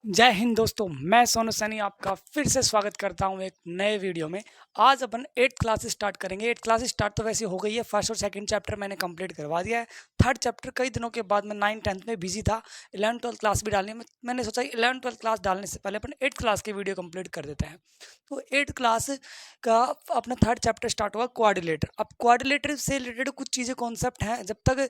जय हिंद दोस्तों, मैं सोनू सैनी आपका फिर से स्वागत करता हूं एक नए वीडियो में। आज अपन 8th क्लास स्टार्ट करेंगे। 8th क्लास स्टार्ट तो वैसे हो गई है, फर्स्ट और सेकंड चैप्टर मैंने कंप्लीट करवा दिया है। थर्ड चैप्टर कई दिनों के बाद मैं 9th 10th में बिजी था, 11th 12th क्लास भी डालनी है। मैंने सोचा 11th 12th क्लास डालने से पहले अपन 8th क्लास की वीडियो कंप्लीट कर देते हैं। तो 8th क्लास का अपना थर्ड चैप्टर स्टार्ट हुआ क्वाड्रिलेटर। अब क्वाड्रिलेटर से रिलेटेड कुछ चीज़ें कॉन्सेप्ट हैं, जब तक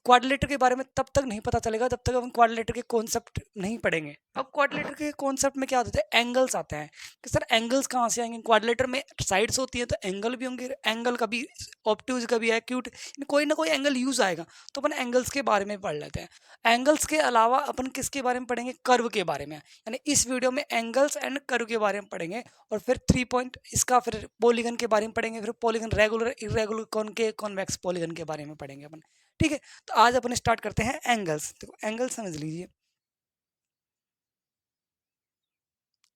क्वाड्रिलेटर के बारे में तब तक नहीं पता चलेगा जब तक हम क्वाड्रिलेटर के कॉन्सेप्ट नहीं पढ़ेंगे। अब क्वाड्रिलेटर के कॉन्सेप्ट में क्या होता है, एंगल्स आते हैं कि सर एंगल्स कहाँ से आएंगे। क्वाड्रिलेटर में साइड्स होती है तो एंगल भी होंगे, एंगल कभी ऑब्ट्यूज कभी एक्यूट, कोई ना कोई एंगल यूज आएगा। तो अपन एंगल्स के बारे में पढ़ लेते हैं। एंगल्स के अलावा अपन किसके बारे में पढ़ेंगे, कर्व के बारे में। यानी इस वीडियो में एंगल्स एंड कर्व के बारे में पढ़ेंगे और फिर 3 पॉइंट इसका, फिर पॉलीगन के बारे में पढ़ेंगे, फिर polygon regular irregular concave convex polygon के बारे में पढ़ेंगे अपन। ठीक है, तो आज अपन स्टार्ट करते हैं एंगल्स। देखो एंगल समझ लीजिए।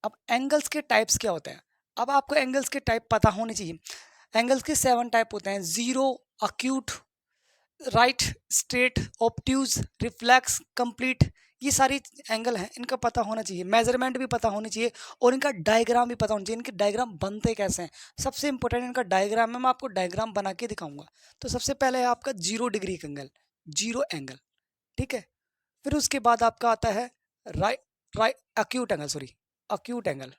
अब एंगल्स के टाइप्स क्या होते हैं, अब आपको एंगल्स के टाइप पता होने चाहिए। एंगल्स के 7 टाइप होते हैं, zero, acute, right, straight, obtuse, reflex, complete. ये सारी एंगल हैं, इनका पता होना चाहिए। मेजरमेंट भी पता होनी चाहिए और इनका डायग्राम भी पता होना चाहिए। इनके डायग्राम बनते कैसे हैं, सबसे इंपॉर्टेंट इनका डायग्राम है। मैं आपको डायग्राम बना के दिखाऊंगा। तो सबसे पहले है आपका 0 डिग्री का एंगल, जीरो एंगल। ठीक है, फिर उसके बाद आपका आता है right, right acute angle, sorry acute angle,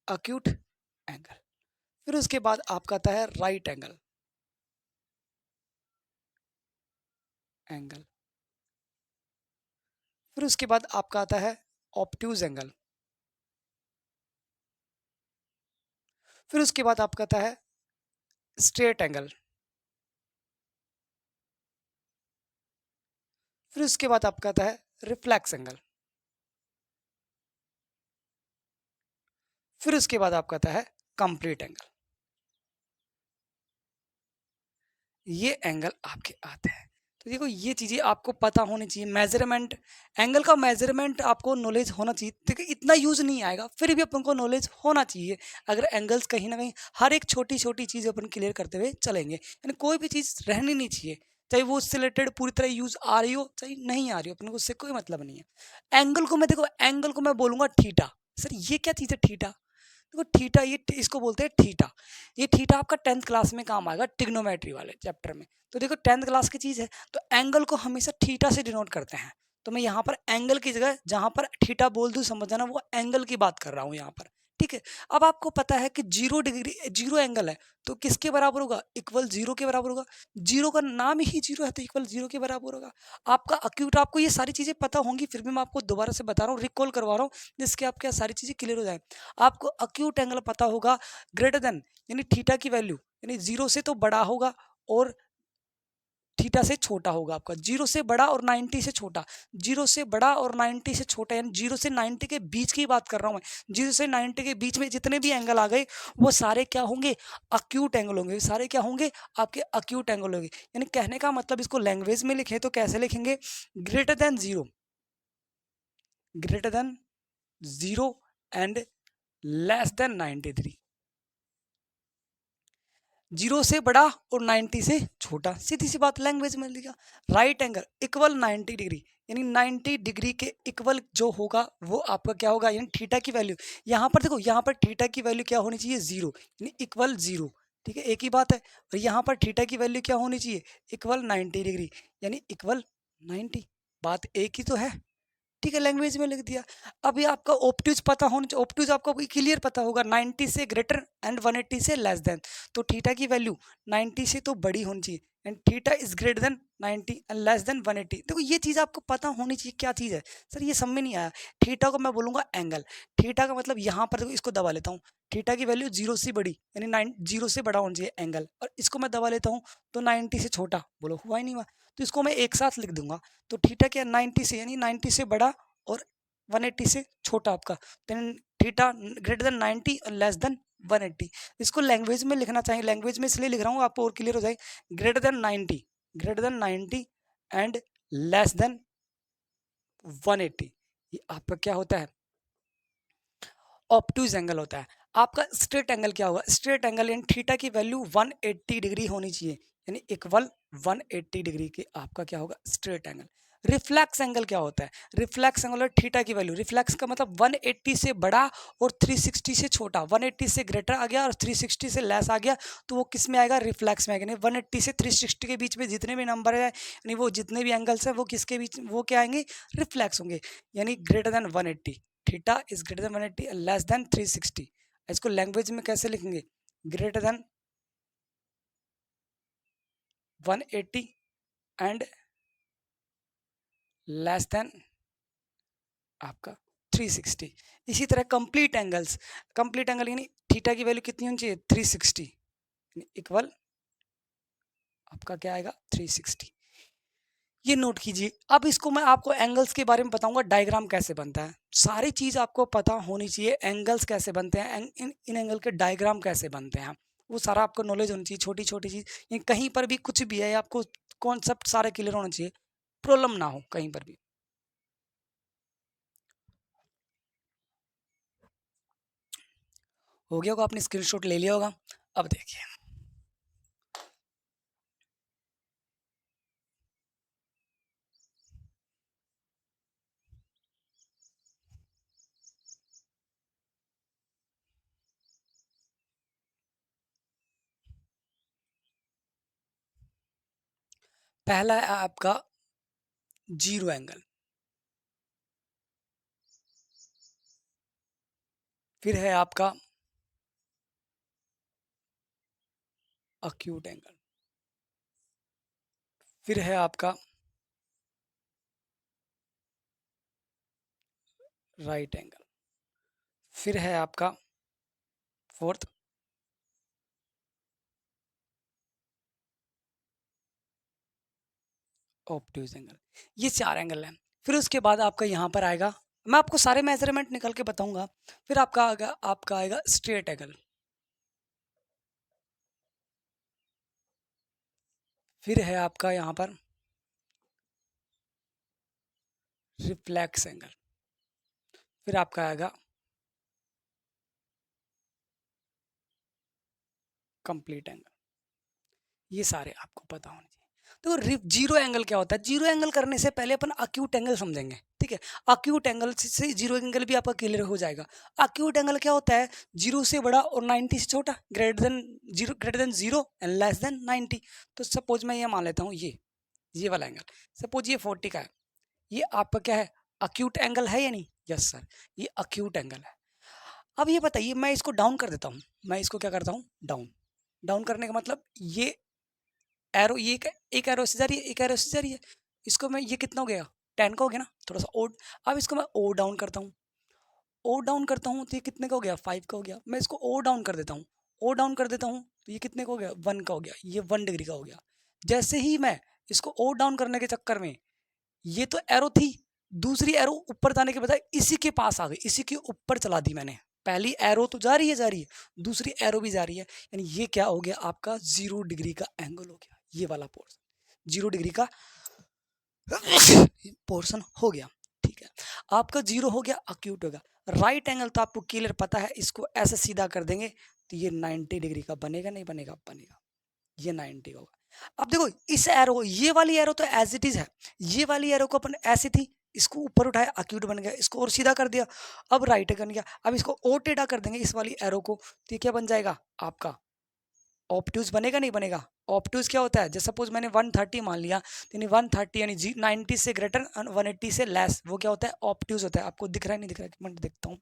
acute angle. फिर उसके बाद आपका आता है राइट एंगल, एंगल। फिर उसके बाद आपका आता है ऑब्ट्यूज एंगल। फिर उसके बाद आपका आता है स्ट्रेट एंगल। फिर उसके बाद आपका आता है रिफ्लेक्स एंगल। फिर उसके बाद आपका आता है कंप्लीट एंगल। ये एंगल आपके आते हैं। तो देखो ये चीज़ें आपको पता होनी चाहिए। मेजरमेंट, एंगल का मेजरमेंट आपको नॉलेज होना चाहिए। देखिए इतना यूज नहीं आएगा, फिर भी अपन को नॉलेज होना चाहिए। अगर एंगल्स कहीं ना कहीं हर एक छोटी छोटी चीज़ अपन क्लियर करते हुए चलेंगे, यानी कोई भी चीज़ रहनी नहीं चाहिए, चाहे वो उससे रिलेटेड पूरी तरह यूज आ रही हो चाहे नहीं आ रही हो, अपन को उससे कोई मतलब नहीं है। एंगल को मैं, देखो एंगल को मैं बोलूंगा थीटा। सर ये क्या चीज़ है थीटा, देखो थीटा, ये इसको बोलते हैं थीटा। ये थीटा आपका 10th क्लास में काम आएगा, ट्रिग्नोमेट्री वाले चैप्टर में। तो देखो 10th क्लास की चीज़ है, तो एंगल को हमेशा थीटा से डिनोट करते हैं। तो मैं यहाँ पर एंगल की जगह जहाँ पर थीटा बोल दूँ, समझ जाना वो एंगल की बात कर रहा हूँ यहाँ पर। ठीक है, अब आपको पता है कि 0 डिग्री, जीरो एंगल है तो किसके बराबर होगा, इक्वल जीरो के बराबर होगा। जीरो का नाम ही जीरो है तो इक्वल जीरो के बराबर होगा। आपका अक्यूट, आपको ये सारी चीज़ें पता होंगी, फिर भी मैं आपको दोबारा से बता रहा हूँ, रिकॉल करवा रहा हूँ, जिसके आपके सारी चीज़ें क्लियर हो जाए। आपको अक्यूट एंगल पता होगा, ग्रेटर देन यानी थीटा की वैल्यू यानी जीरो से तो बड़ा होगा और थीटा से छोटा होगा। आपका जीरो से बड़ा और 90 से छोटा, जीरो से बड़ा और 90 से छोटा, यानी जीरो से 90 के बीच की बात कर रहा हूं मैं। जीरो से 90 के बीच में जितने भी एंगल आ गए वो सारे क्या होंगे, अक्यूट एंगल होंगे। सारे क्या होंगे, आपके अक्यूट एंगल होंगे। यानी कहने का मतलब, इसको लैंग्वेज में लिखे तो कैसे लिखेंगे, greater than zero, greater than zero and less than 93। Zero से बड़ा और 90 से छोटा, सीधी सी बात लैंग्वेज में लिखा। राइट एंगल इक्वल 90 डिग्री, यानी 90 डिग्री के इक्वल जो होगा वो आपका क्या होगा, यानी थीटा की वैल्यू। यहाँ पर देखो, यहाँ पर थीटा की वैल्यू क्या होनी चाहिए, जीरो, यानी इक्वल जीरो। ठीक है, एक ही बात है। और यहाँ पर थीटा की वैल्यू क्या होनी चाहिए, इक्वल 90 डिग्री, यानी इक्वल 90। बात एक ही तो है। ठीक है, लैंग्वेज में लिख दिया। अभी आपका ऑब्ट्यूज पता होना चाहिए, ऑब्ट्यूज आपको क्लियर पता होगा, 90 से ग्रेटर एंड 180 से लेस देन। तो थीटा की वैल्यू 90 से तो बड़ी होनी चाहिए, and theta is greater than 90 and less than 180। देखो ये चीज़ आपको पता होनी चाहिए, क्या चीज़ है सर ये समझ में नहीं आया। थीटा को मैं बोलूंगा एंगल। थीटा का मतलब यहाँ पर देखो, इसको दबा लेता हूँ, थीटा की वैल्यू जीरो से बड़ी यानी 0 से बड़ा होना चाहिए एंगल, और इसको मैं दबा लेता हूँ तो 90 से छोटा, बोलो हुआ ही नहीं हुआ। तो इसको मैं एक साथ लिख दूंगा। तो थीटा क्या, 90 से, यानी 90 से बड़ा और 180 से छोटा आपका, देन थीटा ग्रेटर देन 90 और लेस देन 180। इसको लैंग्वेज में लिखना चाहिए, लैंग्वेज में इसलिए लिख रहा हूँ आपको और क्लियर हो जाए। Greater than 90, greater than 90 and less than 180, ये आपका क्या होता है, ऑब्ट्यूज एंगल होता है। आपका स्ट्रेट एंगल क्या होगा, स्ट्रेट एंगल यानी थीटा की वैल्यू 180 डिग्री होनी चाहिए, यानी इक्वल 180 डिग्री के आपका क्या होगा, स्ट्रेट एंगल। रिफ्लेक्स एंगल क्या होता है? रिफ्लेक्स एंगल थीटा की वैल्यू, रिफ्लेक्स का मतलब 180 से बड़ा और 360 से छोटा, 180 से ग्रेटर आ गया और 360 से लेस आ गया तो वो किस में आएगा? रिफ्लेक्स में आएगा। 180 से 360 के बीच में जितने भी नंबर है यानी वो जितने भी एंगल्स है वो किसके बीच, वो क्या आएंगे? रिफ्लेक्स होंगे, यानी greater than 180, theta is greater than 180 less than 360। इसको लैंग्वेज में कैसे लिखेंगे? Greater than 180 and less than आपका 360। इसी तरह कंप्लीट एंगल्स, कंप्लीट एंगल यानी थीटा की वैल्यू कितनी होनी चाहिए? 360 इक्वल आपका क्या आएगा? 360। ये नोट कीजिए। अब इसको मैं आपको एंगल्स के बारे में बताऊंगा, डायग्राम कैसे बनता है। सारी चीज आपको पता होनी चाहिए, एंगल्स कैसे बनते हैं, इन एंगल के डायग्राम कैसे बनते हैं, वो सारा आपको नॉलेज होनी चाहिए। छोटी छोटी चीज कहीं पर भी कुछ भी है आपको कॉन्सेप्ट सारे क्लियर होना चाहिए, प्रॉब्लम ना हो कहीं पर भी। हो गया होगा, आपने स्क्रीनशॉट ले लिया होगा। अब देखिए पहला है आपका जीरो एंगल, फिर है आपका अक्यूट एंगल, फिर है आपका राइट एंगल, फिर है आपका फोर्थ ऑब्ट्यूज एंगल। ये चार एंगल हैं। फिर उसके बाद आपका यहाँ पर आएगा, मैं आपको सारे मेजरमेंट निकल के बताऊंगा। फिर आपका आएगा स्ट्रेट एंगल, फिर है आपका यहाँ पर रिफ्लेक्स एंगल, फिर आपका आएगा कंप्लीट एंगल। ये सारे आपको पता होने चाहिए। तो जीरो एंगल क्या होता है? जीरो एंगल करने से पहले अपन अक्यूट एंगल समझेंगे, ठीक है? अक्यूट एंगल से जीरो एंगल भी आपका क्लियर हो जाएगा। अक्यूट एंगल क्या होता है? जीरो से बड़ा और 90 से छोटा, greater than zero and less than 90। तो सपोज मैं ये मान लेता हूँ, ये वाला एंगल सपोज ये 40 का है, ये आपका क्या है? अक्यूट एंगल है या नहीं? यस सर, ये अक्यूट एंगल है। अब ये बताइए, मैं इसको डाउन कर देता हूँ, मैं इसको क्या करता हूँ? डाउन। डाउन करने का मतलब ये एरो, ये एक एरो से जा रही है, एक एरो से जा रही है, इसको मैं, ये कितना हो गया? 10 का हो गया ना, थोड़ा सा ओड। अब इसको मैं ओ डाउन करता हूँ, ओ डाउन करता हूँ तो ये कितने का हो गया? 5 का हो गया। मैं इसको ओ डाउन कर देता हूँ, ओ डाउन कर देता हूँ तो ये कितने का हो गया? 1 का हो गया, ये 1 डिग्री का हो गया। जैसे ही मैं इसको ओ डाउन करने के चक्कर में, ये तो एरो थी, दूसरी एरो ऊपर जाने के बजाय इसी के पास आ गई, इसी के ऊपर चला दी मैंने। पहली एरो तो जा रही है, जा रही है, दूसरी एरो भी जा रही है, यानी ये क्या हो गया? आपका 0 डिग्री का एंगल हो गया, ये वाला पोर्शन 0 डिग्री का पोर्शन हो गया, ठीक है? आपका जीरो हो गया, अक्यूट होगा। राइट एंगल तो आपको क्लियर पता है, इसको ऐसे सीधा कर देंगे तो ये 90 डिग्री का बनेगा, नहीं बनेगा? बनेगा, ये 90 होगा। अब देखो इस एरो, ये वाली एरो तो एज इट इज है, ये वाली एरो को अपन ऐसी थी, इसको ऊपर उठाया, अक्यूट बन गया, इसको और सीधा कर दिया, अब राइट बन गया। अब इसको और टेढ़ा कर देंगे इस वाली एरो को, तो ये क्या बन जाएगा? आपका ऑब्ट्यूज बनेगा, नहीं बनेगा? ऑब्ट्यूज क्या होता है? जैसे सपोज मैंने 130 मान लिया, यानी 130 यानी 90 से ग्रेटर 180 से लेस, वो क्या होता है? ऑब्ट्यूज होता है। आपको दिख रहा है, नहीं दिख रहा है? एक मिनट देखता हूँ।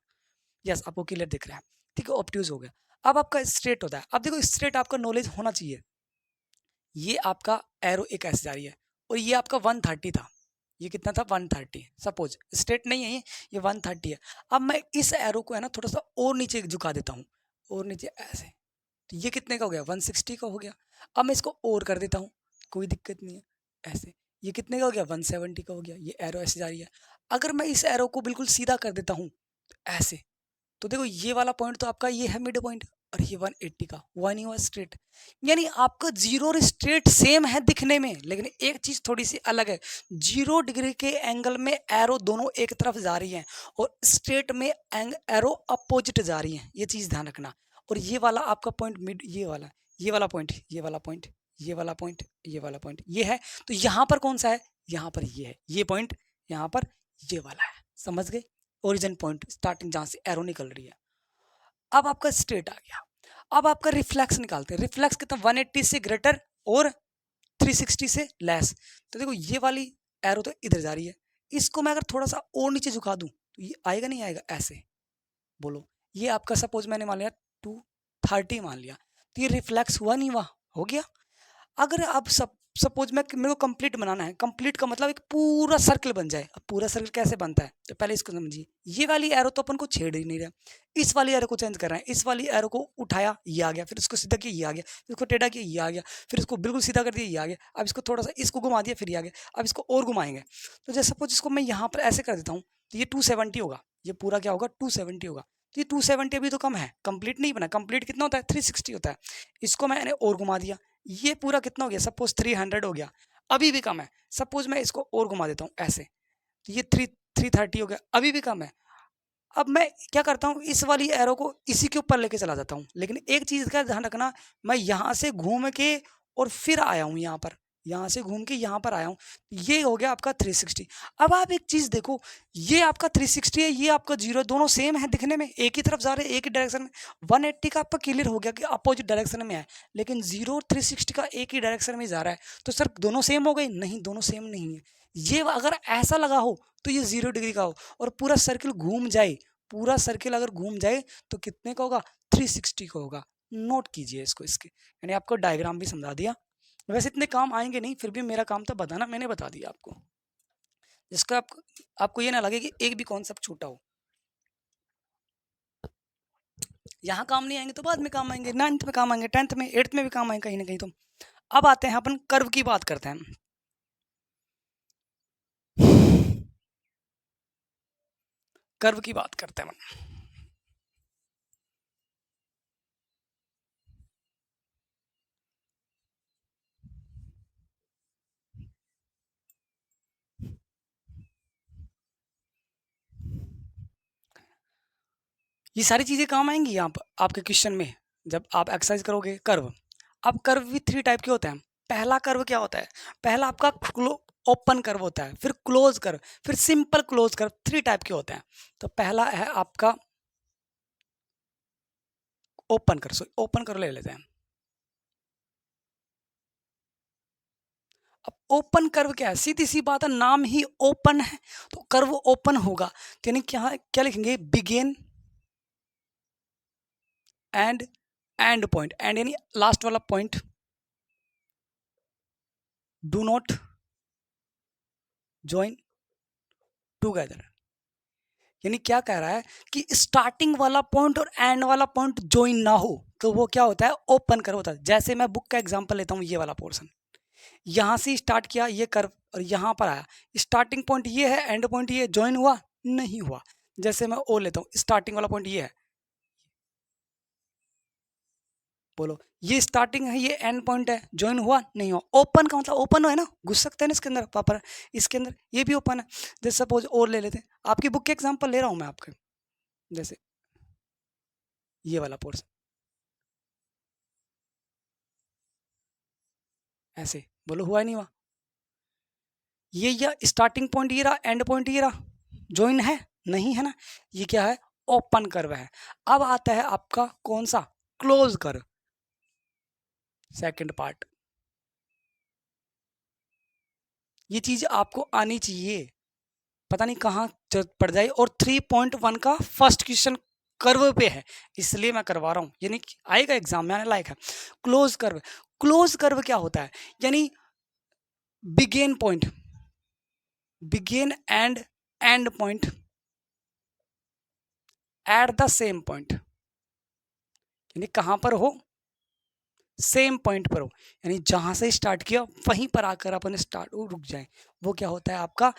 यस, आपको क्लियर दिख रहा है, ठीक है? ऑब्ट्यूज हो गया। अब आपका स्ट्रेट होता है। अब देखो स्ट्रेट आपका नॉलेज होना चाहिए। ये आपका एरो एक ऐसे जा रही है और ये आपका 130 था, ये कितना था? 130। सपोज स्ट्रेट नहीं है ये 130 है। अब मैं इस एरो को है ना थोड़ा सा और नीचे झुका देता हूँ, और नीचे ऐसे, तो ये कितने का हो गया? 160 का हो गया। अब मैं इसको और कर देता हूँ, कोई दिक्कत नहीं है, ऐसे, ये कितने का हो गया? 170 का हो गया। ये एरो ऐसे जा रही है। अगर मैं इस एरो को बिल्कुल सीधा कर देता हूँ ऐसे, तो देखो ये वाला पॉइंट तो आपका ये है मिड पॉइंट, और ये 180 का, वन ही हुआ स्ट्रेट। यानी आपका जीरो और स्ट्रेट सेम है दिखने में, लेकिन एक चीज थोड़ी सी अलग है। 0 डिग्री के एंगल में एरो दोनों एक तरफ जा रही हैं, और स्ट्रेट में एरो अपोजिट जा रही हैं, ये चीज ध्यान रखना। और ये वाला आपका पॉइंट मिड, ये वाला पॉइंट, ये वाला पॉइंट, ये वाला पॉइंट, ये वाला पॉइंट, ये है। तो यहाँ पर कौन सा है? यहाँ पर ये है, ये पॉइंट यहाँ पर ये वाला है, समझ गए? ओरिजिन पॉइंट स्टार्टिंग जहाँ से एरो निकल रही है। अब आपका स्ट्रेट आ गया। अब आपका रिफ्लेक्स निकालते हैं। रिफ्लेक्स कितना 180 से ग्रेटर और 360 से लेस। तो देखो ये वाली एरो तो इधर जा रही है, इसको मैं अगर थोड़ा सा और नीचे झुका दूं तो ये आएगा नहीं आएगा? ऐसे बोलो। ये आपका सपोज मैंने मान लिया 230 मान लिया, तो ये रिफ्लेक्स हुआ नहीं हुआ? हो गया। अगर आप सपोज मेरे को कंप्लीट बनाना है, कंप्लीट का मतलब एक पूरा सर्कल बन जाए। अब पूरा सर्कल कैसे बनता है तो पहले इसको समझिए। ये वाली एरो तो अपन को छेड़ ही नहीं रहा, इस वाली एरो को चेंज कर रहे हैं। इस वाली एरो को उठाया, ये आ गया, फिर इसको सीधा किया, ये आ गया, फिर इसको टेढ़ा किया, ये आ गया, फिर इसको बिल्कुल सीधा कर दिया, ये आ गया। अब इसको थोड़ा सा इसको घुमा दिया, फिर ये आ गया। अब इसको और घुमाएंगे तो जैसे सपोज इसको मैं यहाँ पर ऐसे कर देता हूँ तो ये 270 होगा। ये पूरा क्या होगा? 270 होगा। तो ये 270 अभी तो कम है, कंप्लीट नहीं बना। कंप्लीट कितना होता है? 360 होता है। इसको मैंने और घुमा दिया, ये पूरा कितना हो गया? सपोज 300 हो गया, अभी भी कम है। सपोज मैं इसको और घुमा देता हूँ ऐसे, तो ये 330 हो गया, अभी भी कम है। अब मैं क्या करता हूँ, इस वाली एरो को इसी के ऊपर लेके चला जाता हूँ। लेकिन एक चीज का ध्यान रखना, मैं यहाँ से घूम के और फिर आया हूँ यहाँ पर, यहाँ से घूम के यहाँ पर आया हूँ, ये हो गया आपका 360। अब आप एक चीज देखो, ये आपका 360 है, ये आपका 0, दोनों सेम है दिखने में, एक ही तरफ जा रहे हैं, एक ही डायरेक्शन में। 180 का आपका क्लियर हो गया कि अपोजिट डायरेक्शन में है, लेकिन 0 और 360 का एक ही डायरेक्शन में जा रहा है। तो सर दोनों सेम हो गए? नहीं, दोनों सेम नहीं है। ये अगर ऐसा लगा हो तो ये 0 डिग्री का हो, और पूरा सर्किल घूम जाए, पूरा सर्किल अगर घूम जाए तो कितने का होगा? 360 का होगा। नोट कीजिए इसको, इसके यानी आपको डायग्राम भी समझा दिया। वैसे इतने काम आएंगे नहीं, फिर भी मेरा काम था बताना, मैंने बता दिया आपको, जिसका आपको ये ना लगे कि एक भी कॉन्सेप्ट छूटा हो। यहाँ काम नहीं आएंगे तो बाद में काम आएंगे, 9th में काम आएंगे, 10th में, 8th में भी काम आएंगे कहीं ना कहीं तो। अब आते हैं अपन कर्व की बात करते हैं। कर्व की बात करते हैं अपन। ये सारी चीजें काम आएंगी यहाँ पर आपके क्वेश्चन में जब आप एक्सरसाइज करोगे। कर्व, अब कर्व भी 3 टाइप के होते हैं। पहला कर्व क्या होता है? पहला आपका ओपन कर्व होता है, फिर क्लोज कर्व, फिर सिंपल क्लोज कर्व। 3 टाइप के होते हैं। तो पहला है आपका ओपन कर्व, ओपन कर्व ले लेते हैं। अब ओपन कर्व क्या है? सीधी सी बात है, नाम ही ओपन है तो कर्व ओपन होगा। तो यानी क्या क्या लिखेंगे? बिगिन एंड पॉइंट, एंड यानी लास्ट वाला point, do not join together. यानी क्या कह रहा है कि स्टार्टिंग वाला पॉइंट और एंड वाला पॉइंट ज्वाइन ना हो तो वो क्या होता है? ओपन कर्व होता है। जैसे मैं बुक का एग्जांपल लेता हूँ, ये वाला पोर्शन, यहां से स्टार्ट किया ये कर्व और यहां पर आया, स्टार्टिंग पॉइंट ये है, एंड पॉइंट ये, ज्वाइन हुआ? नहीं हुआ। जैसे मैं ओ लेता हूँ, स्टार्टिंग वाला पॉइंट ये है, बोलो, ये स्टार्टिंग है, ये एंड पॉइंट है, ज्वाइन हुआ? नहीं हुआ। ओपन का मतलब ओपन है ना, घुस सकते हैं ना इसके अंदर प्रॉपर, इसके अंदर ये भी ओपन है। जैसे सपोज और ले लेते हैं, आपकी बुक के एग्जांपल ले रहा हूं मैं आपके, जैसे ये वाला पोर्शन ऐसे, बोलो हुआ नहीं हुआ? ये स्टार्टिंग पॉइंट ये रहा, एंड पॉइंट ये रहा, ज्वाइन है? नहीं है ना। ये क्या है? ओपन कर्व है। अब आता है आपका कौन सा? Close curve, second part. ये चीज आपको आनी चाहिए, पता नहीं कहाँ जरूरत पड़ जाए। और 3.1 का फर्स्ट क्वेश्चन कर्व पे है, इसलिए मैं करवा रहा हूँ, यानी आएगा एग्जाम में, आने लायक है। क्लोज कर्व, क्लोज कर्व क्या होता है? यानी begin point, begin end point at the same point, यानी कहां पर हो? सेम पॉइंट पर हो, यानी जहां से स्टार्ट किया वहीं पर आकर अपन स्टार्ट रुक जाए, वो क्या होता है? आपका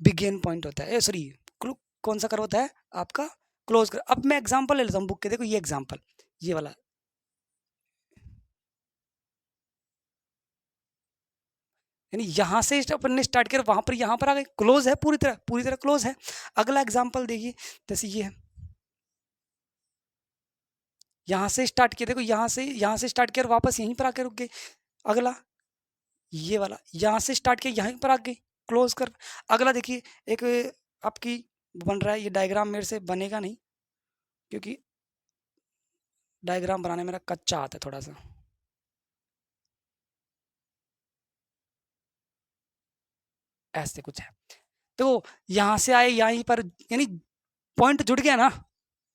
बिगेन पॉइंट होता है। सॉरी, कौन सा कर्व होता है आपका? Close curve. अब मैं एग्जांपल ले लेता हूँ बुक के, देखो ये एग्जांपल, ये वाला, यानी यहां से अपन ने स्टार्ट किया, वहां पर यहां पर आ गए, क्लोज है, पूरी तरह क्लोज है। अगला एग्जांपल देखिए, जैसे ये है, यहां से स्टार्ट किया, देखो यहां से स्टार्ट किया और वापस यहीं पर आके रुक गए। अगला ये वाला, यहां से स्टार्ट किया, यहीं पर आ गए, क्लोज कर्व। अगला देखिए, एक आपकी बन रहा है, ये डायग्राम मेरे से बनेगा नहीं क्योंकि डायग्राम बनाने मेरा कच्चा आता है थोड़ा सा। ऐसे कुछ है, तो यहाँ से आए यहीं पर, यानी पॉइंट जुड़ गया ना,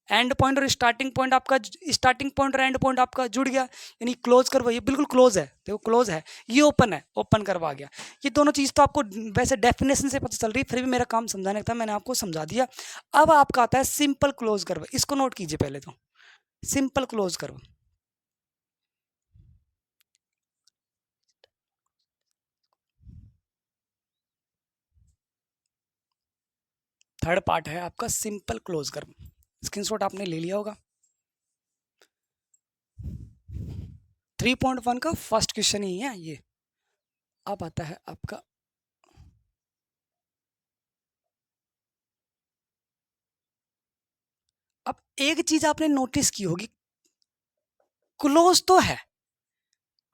एंड पॉइंट और स्टार्टिंग पॉइंट आपका, स्टार्टिंग पॉइंट और एंड पॉइंट आपका जुड़ गया, यानी क्लोज कर्व, ये बिल्कुल क्लोज है, देखो क्लोज है, ये ओपन है, ओपन कर्व आ गया। ये दोनों चीज तो आपको वैसे डेफिनेशन से पता चल रही है, फिर भी मेरा काम समझाने का था, मैंने आपको समझा दिया। अब आपका आता है सिंपल क्लोज कर्व, इसको नोट कीजिए पहले तो, simple close curve. Third part है आपका सिंपल क्लोज कर्व, स्क्रीनशॉट आपने ले लिया होगा। 3.1 का फर्स्ट क्वेश्चन ही है ये। अब आता है आपका, अब एक चीज आपने नोटिस की होगी, क्लोज तो है,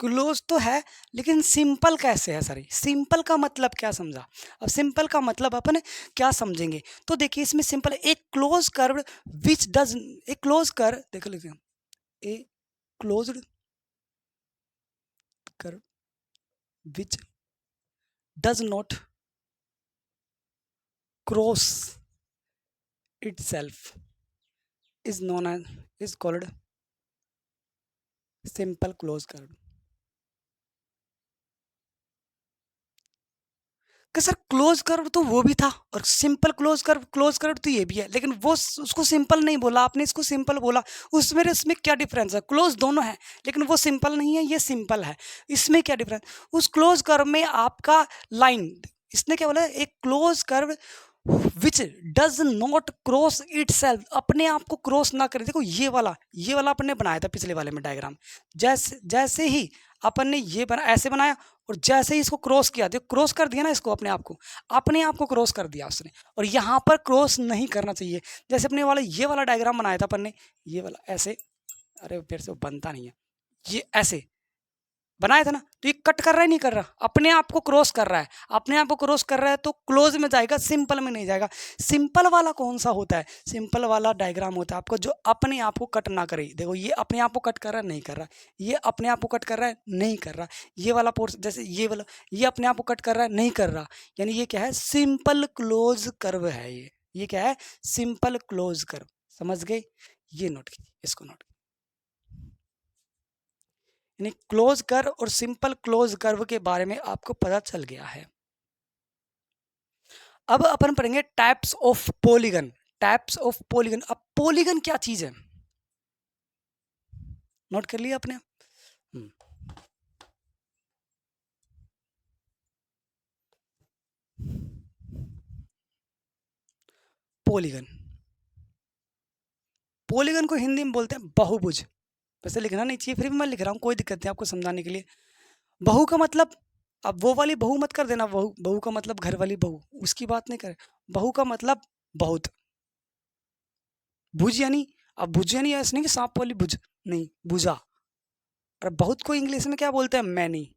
क्लोज तो है, लेकिन सिंपल कैसे है सर? सिंपल का मतलब क्या समझा? अब सिंपल का मतलब अपन क्या समझेंगे, तो देखिए इसमें सिंपल एक क्लोज कर्व विच डज, एक क्लोज कर्व देखो लिखते हैं, a closed curve which does not cross itself is known as, is called simple close curve। कि सर क्लोज कर्व तो वो भी था और सिंपल क्लोज कर्व तो ये भी है, लेकिन वो उसको सिंपल नहीं बोला आपने, इसको सिंपल बोला। उसमें इसमें क्या डिफरेंस है? क्लोज दोनों है, लेकिन वो सिंपल नहीं है, ये सिंपल है, इसमें क्या डिफरेंस? उस क्लोज कर्व में आपका लाइन, इसने क्या बोला, एक close curve which does not cross it self, अपने आप को क्रॉस ना करे। देखो ये वाला अपन ने बनाया था पिछले वाले में डायग्राम, जैसे जैसे ही अपन ने ये बना, ऐसे बनाया, और जैसे ही इसको क्रॉस किया, देखो क्रॉस कर दिया ना इसको, अपने आप को क्रॉस कर दिया उसने, और यहाँ पर क्रॉस नहीं करना चाहिए। जैसे अपने वाला ये वाला डायग्राम बनाया था अपन ने, ये वाला ऐसे, अरे फिर से वो बनता नहीं है, ये ऐसे बनाया था ना, तो ये कट कर रहा है नहीं कर रहा, अपने आप को क्रॉस कर रहा है, अपने आप को क्रॉस कर रहा है, तो क्लोज में जाएगा, सिंपल में नहीं जाएगा। सिंपल वाला कौन सा होता है? सिंपल वाला डायग्राम होता है आपको जो अपने आप को कट ना करे। देखो ये अपने आप को कट कर रहा है, नहीं कर रहा, ये अपने आप को कट कर रहा है, नहीं कर रहा, ये वाला पोर्शन जैसे ये वाला, ये अपने आप को कट कर रहा है, नहीं कर रहा, यानी ये क्या है? सिंपल क्लोज कर्व है ये क्या है? Simple close curve. समझ गए? ये नोट कीजिए, इसको नोट, यानी क्लोज कर्व और सिंपल क्लोज कर्व के बारे में आपको पता चल गया है। अब अपन पढ़ेंगे types of polygon. Types of polygon. अब पॉलीगन क्या चीज है, नोट कर लिया आपने? पॉलीगन, पॉलीगन को हिंदी में बोलते हैं बहुभुज। वैसे लिखना नहीं चाहिए, फिर भी मैं लिख रहा हूँ, कोई दिक्कत नहीं आपको समझाने के लिए। बहु का मतलब, अब वो वाली बहु मत कर देना, बहु का मतलब घर वाली बहु, उसकी बात नहीं कर। बहु का मतलब बहुत। भुज यानी, अब भुज यानी ऐसे नहीं कि सांप वाली भुज, नहीं, भुजा। और बहुत को इंग्लिश में क्या बोलते हैं? मैनी।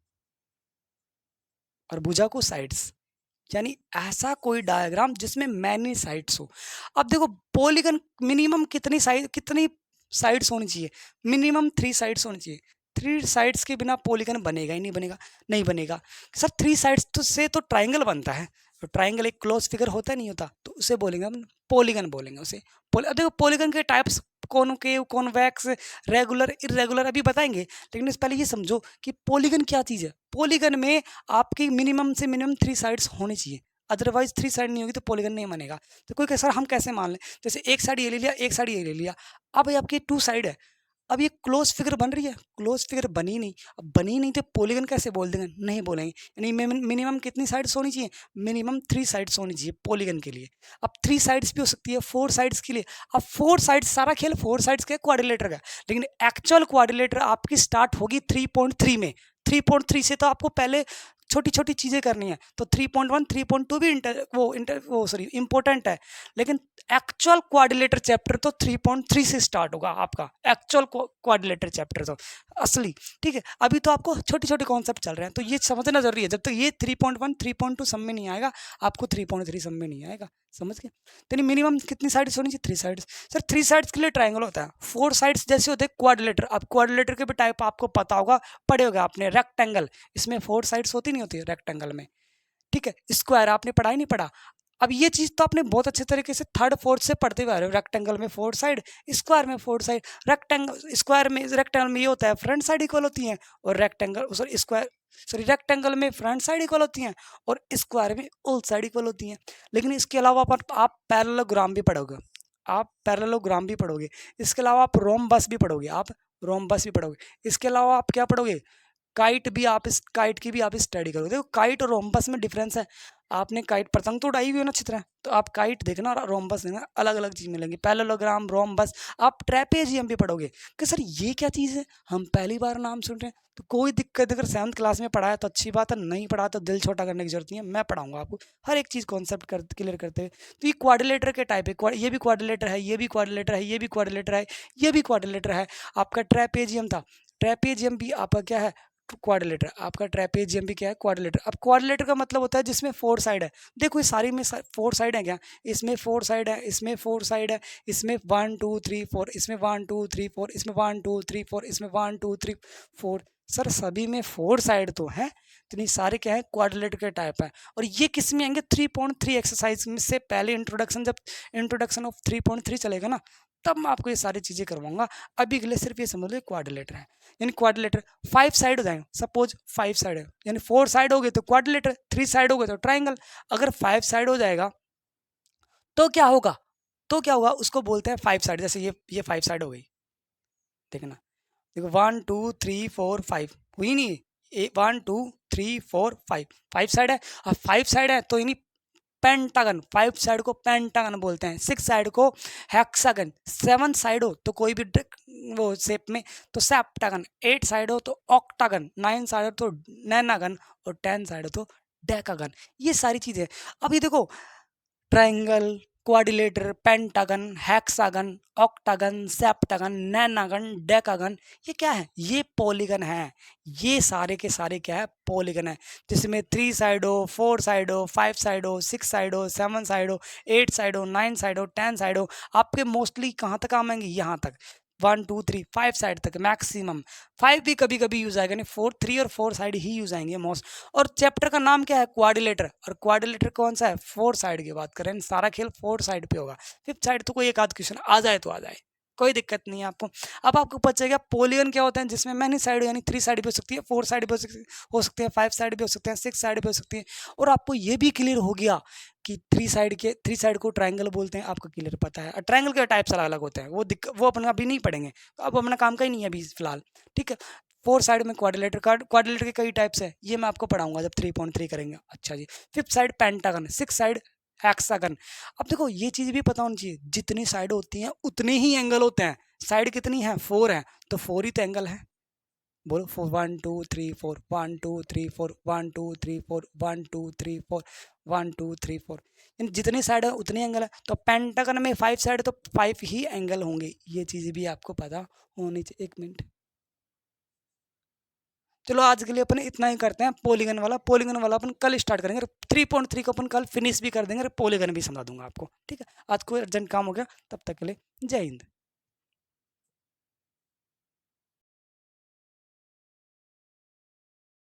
और भुजा को साइड्स, यानी ऐसा कोई डायग्राम जिसमें मैनी साइड्स हो। अब देखो पॉलीगन मिनिमम कितनी साइड्स होनी चाहिए? मिनिमम 3 साइड्स होनी चाहिए। 3 साइड्स के बिना पॉलीगन बनेगा ही नहीं, बनेगा नहीं बनेगा सर। 3 साइड्स तो से तो ट्राइंगल बनता है, तो ट्राइंगल एक क्लोज फिगर होता नहीं होता, तो उसे बोलेंगे हम पॉलीगन बोलेंगे उसे। अब देखो पॉलीगन के types concave, convex, regular, irregular अभी बताएंगे, लेकिन इससे पहले ये समझो कि पॉलीगन क्या चीज़ है। पॉलीगन में आपकी मिनिमम से मिनिमम 3 साइड्स होनी चाहिए, अदरवाइज 3 साइड नहीं होगी तो पॉलीगन नहीं बनेगा। तो कोई सर हम कैसे मान लें? जैसे एक साइड ये ले लिया, एक साइड ये ले लिया, अब ये आपकी 2 साइड है, अब ये क्लोज फिगर बन रही है, क्लोज फिगर बनी नहीं। अब बनी नहीं तो पॉलीगन कैसे बोल देंगे? नहीं बोलेंगे। यानी मिनिमम कितनी साइड्स होनी चाहिए? मिनिमम 3 साइड्स होनी चाहिए पॉलीगन के लिए। अब 3 साइड्स भी हो सकती है 4 साइड्स के लिए। अब 4 साइड्स, सारा खेल 4 साइड्स के क्वाड्रिलेटर का, लेकिन एक्चुअल क्वाड्रिलेटर आपकी स्टार्ट होगी 3.3 में। 3.3 से तो आपको पहले छोटी-छोटी चीज़ें करनी है, तो 3.1, 3.2 भी इम्पोर्टेंट है, लेकिन एक्चुअल क्वाड्रिलेटर चैप्टर तो 3.3 से स्टार्ट होगा आपका, एक्चुअल क्वाड्रिलेटर चैप्टर तो असली, ठीक है। अभी तो आपको छोटे-छोटे कॉन्सेप्ट चल रहे हैं, तो ये समझना ज़रूरी है। जब तक ये 3.1, 3.2 सब में नहीं आएगा, आपको 3.3 सब में नहीं आएगा, समझ गए? तो मिनिमम कितनी साइड्स होनी चाहिए? 3 साइड्स। सर 3 साइड्स के लिए ट्रायंगल होता है, 4 साइड्स जैसे होते हैं क्वाड्रिलेटर। अब क्वाड्रिलेटर के भी टाइप आपको पता होगा, पढ़े होगा आपने। रेक्टेंगल, इसमें 4 साइड्स होती नहीं होती रेक्टेंगल में, ठीक है। स्क्वायर आपने पढ़ा ही नहीं पढ़ा। अब ये चीज़ तो आपने बहुत अच्छे तरीके से थर्ड फोर्थ से पढ़ते हुए आ रहे हो। रेक्टेंगल में 4 साइड, स्क्वायर में 4 साइड। रेक्टेंगल में ये होता है फ्रंट साइड इक्वल होती है, और रेक्टेंगल में फ्रंट साइड इक्वल होती हैं, और स्क्वायर में ऑल साइड इक्वल होती हैं। लेकिन इसके अलावा आप पैरेललोग्राम भी पढ़ोगे, इसके अलावा आप रोम्बस भी पढ़ोगे, इसके अलावा आप क्या पढ़ोगे? काइट की भी आप स्टडी करोगे। देखो काइट और रोम्बस में डिफरेंस है। आपने काइट पतंग तो उड़ाई हुई है ना अच्छी तरह, तो आप काइट देखना और रोम्बस देखना, अलग अलग चीज मिलेंगी। Parallelogram, rhombus. आप ट्रेपेजियम भी पढ़ोगे कि सर ये क्या चीज़ है, हम पहली बार नाम सुन रहे हैं। तो कोई दिक्कत, अगर 7th क्लास में पढ़ाया तो अच्छी बात है, नहीं पढ़ा तो दिल छोटा करने की जरूरत नहीं है, मैं पढ़ाऊंगा आपको हर एक चीज़ कॉन्सेप्ट क्लियर करते हुए। तो ये क्वाड्रिलेटर के टाइप है, ये भी क्वाड्रिलेटर है, ये भी क्वाड्रिलेटर है, ये भी क्वाड्रिलेटर है, ये भी क्वाड्रिलेटर है। आपका ट्रेपेजियम था, ट्रेपेजियम भी आपका क्या है? क्वाड्रिलेटर। आपका ट्रेपेजियम भी क्या है? क्वाड्रिलेटर। अब क्वाड्रिलेटर का मतलब होता है जिसमें 4 साइड है। देखो ये सारी में 4 साइड है क्या? इसमें 4 साइड है, इसमें 4 साइड है, इसमें 1 2 3 4, इसमें 1 2 3 4, इसमें 1 2 3 4, इसमें 1 2 3 4। सर सभी में 4 साइड तो है, तो ये सारे क्या है? क्वाड्रिलेटर के टाइप है। और ये किस में आएंगे? 3.3 एक्सरसाइज में से पहले इंट्रोडक्शन, जब इंट्रोडक्शन ऑफ 3.3 चलेगा ना, तब मैं आपको ये सारी चीजें करवाऊंगा। अभी के लिए सिर्फ ये समझ लो क्वाड्रिलेटर है। यानी क्वाड्रिलेटर 5 साइड हो जाएंगे, सपोज 5 साइड है, यानी 4 साइड हो गए तो क्वाड्रिलेटर, 3 साइड हो गए तो ट्राइंगल। अगर 5 साइड हो जाएगा तो क्या होगा? उसको बोलते हैं 5 साइड। जैसे ये 5 साइड हो गई, देखना, देखो 1 2 3 4 5 हुई नहीं, 1 2 3 4 5, 5 साइड है। अब 5 साइड है तो यानी पेंटागन, 5 साइड को पेंटागन बोलते हैं, 6 साइड को हेक्सागन, 7 साइड हो तो कोई भी वो शेप में तो सेप्टागन, 8 साइड हो तो ऑक्टागन, 9 साइड हो तो नैनागन, और 10 साइड हो तो डेकागन। ये सारी चीजें। अब ये देखो, triangle, quadrilateral, pentagon, hexagon, octagon, septagon, nonagon, decagon, ये क्या है? ये पॉलीगन है। ये सारे के सारे क्या है? पॉलीगन है, जिसमें 3 साइड हो, 4 साइड हो, 5 साइड हो, 6 साइड हो, 7 साइड हो, 8 साइड हो, 9 साइड हो, 10 साइड हो। आपके मोस्टली कहाँ तक आएंगे? यहाँ तक, 1 2 3 5 साइड तक मैक्सिमम। 5 भी कभी कभी यूज आएगा, नहीं 3 और 4 साइड ही यूज आएंगे मोस्ट। और चैप्टर का नाम क्या है? क्वाड्रिलेटर। और क्वाड्रिलेटर कौन सा है? 4 साइड की बात करें, सारा खेल 4 साइड पे होगा। 5th साइड तो कोई एक आध क्वेश्चन आ जाए तो आ जाए, कोई दिक्कत नहीं है आपको। अब आपको पता चल गया पॉलीगन क्या होता है, जिसमें मैनी साइड, यानी 3 साइड भी हो सकती है, 4 साइड भी हो सकते हैं, 5 साइड भी हो सकते हैं, 6 साइड भी हो सकती है। और आपको ये भी क्लियर हो गया कि 3 साइड को ट्रायंगल बोलते हैं, आपको क्लियर पता है। और ट्रायंगल के टाइप्स अलग अलग होते हैं, वो अपन अभी नहीं पढ़ेंगे, अब अपना काम का ही नहीं है अभी फिलहाल, ठीक है। 4 साइड में क्वाड्रिलेटर के कई टाइप्स है, ये मैं आपको पढ़ाऊंगा जब 3.3 करेंगे। अच्छा जी। 5th side pentagon, 6 side hexagon. अब देखो ये चीज भी पता होनी चाहिए, जितनी साइड होती हैं उतने ही एंगल होते हैं। साइड कितनी है? 4 है, तो 4 ही तो एंगल है। बोलो 1 2 3 4, 1 2 3 4, 1 2 3 4, 1 2 3 4, 1 2 3 4। जितनी साइड है उतनी एंगल है, तो पेंटागन में 5 साइड तो 5 ही एंगल होंगे। ये चीज भी आपको पता होनी चाहिए। 1 मिनट, चलो आज के लिए अपन इतना ही करते हैं। पॉलीगन वाला अपन कल स्टार्ट करेंगे। 3.3 को अपन कल फिनिश भी कर देंगे, पॉलीगन भी समझा दूंगा आपको, ठीक है। आज कोई अर्जेंट काम हो गया, तब तक के लिए जय हिंद।